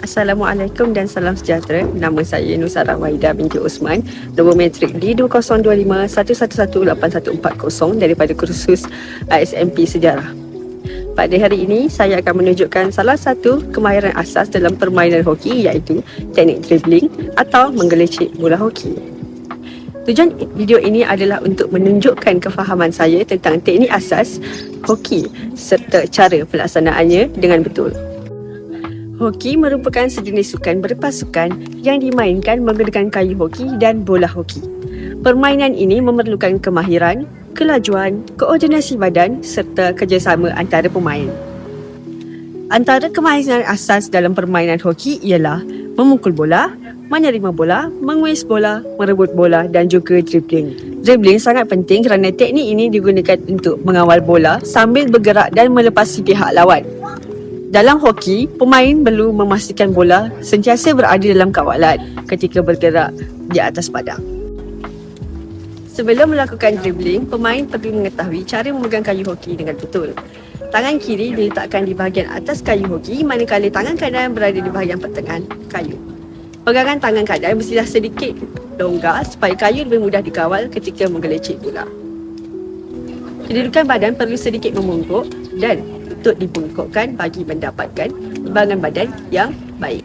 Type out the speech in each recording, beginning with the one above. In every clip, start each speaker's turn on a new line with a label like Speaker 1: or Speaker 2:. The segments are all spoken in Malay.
Speaker 1: Assalamualaikum dan salam sejahtera. Nama saya Nusara Wahida binti Osman. Nombor matrik D2025111840 daripada kursus ISMP Sejarah. Pada hari ini, saya akan menunjukkan salah satu kemahiran asas dalam permainan hoki, iaitu teknik dribbling atau menggelecek bola hoki. Tujuan video ini adalah untuk menunjukkan kefahaman saya tentang teknik asas hoki serta cara pelaksanaannya dengan betul. Hoki merupakan sejenis sukan berpasukan yang dimainkan menggunakan kayu hoki dan bola hoki. Permainan ini memerlukan kemahiran, kelajuan, koordinasi badan serta kerjasama antara pemain. Antara kemahiran asas dalam permainan hoki ialah memukul bola, menerima bola, menguis bola, merebut bola dan juga dribbling. Dribbling sangat penting kerana teknik ini digunakan untuk mengawal bola sambil bergerak dan melepasi pihak lawan. Dalam hoki, pemain perlu memastikan bola sentiasa berada dalam kawalan ketika bergerak di atas padang. Sebelum melakukan dribbling, pemain perlu mengetahui cara memegang kayu hoki dengan betul. Tangan kiri diletakkan di bahagian atas kayu hoki, manakala tangan kanan berada di bahagian pertengahan kayu. Pegangan tangan kanan mestilah sedikit longgar supaya kayu lebih mudah dikawal ketika menggelecek bola. Kedudukan badan perlu sedikit membungkuk dan lutut dibungkukkan bagi mendapatkan timbangan badan yang baik.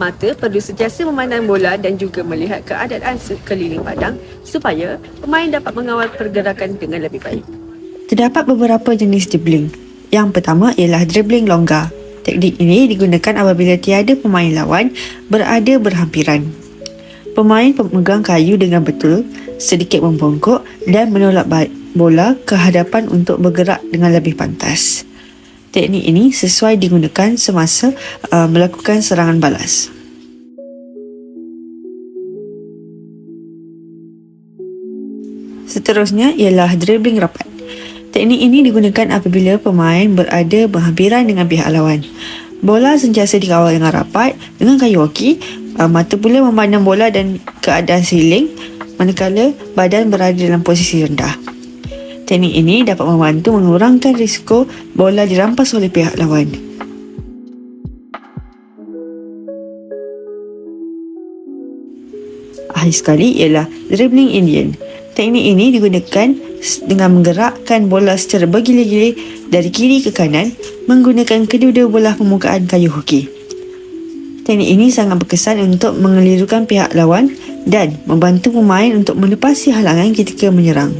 Speaker 1: Mata perlu sentiasa memandang bola dan juga melihat keadaan sekeliling padang supaya pemain dapat mengawal pergerakan dengan lebih baik.
Speaker 2: Terdapat beberapa jenis dribbling. Yang pertama ialah dribbling longgar. Teknik ini digunakan apabila tiada pemain lawan berada berhampiran. Pemain pemegang kayu dengan betul, sedikit membongkok dan menolak bola ke hadapan untuk bergerak dengan lebih pantas. Teknik ini sesuai digunakan semasa melakukan serangan balas. Seterusnya ialah dribbling rapat. Teknik ini digunakan apabila pemain berada berhampiran dengan pihak lawan. Bola sentiasa dikawal dengan rapat dengan kayu hoki, mata pula memandang bola dan keadaan sekeliling manakala badan berada dalam posisi rendah. Teknik ini dapat membantu mengurangkan risiko bola dirampas oleh pihak lawan. Akhir sekali ialah dribbling Indian. Teknik ini digunakan dengan menggerakkan bola secara bergilir-gilir dari kiri ke kanan menggunakan kedua-dua bola permukaan kayu hoki. Teknik ini sangat berkesan untuk mengelirukan pihak lawan dan membantu pemain untuk melepasi halangan ketika menyerang.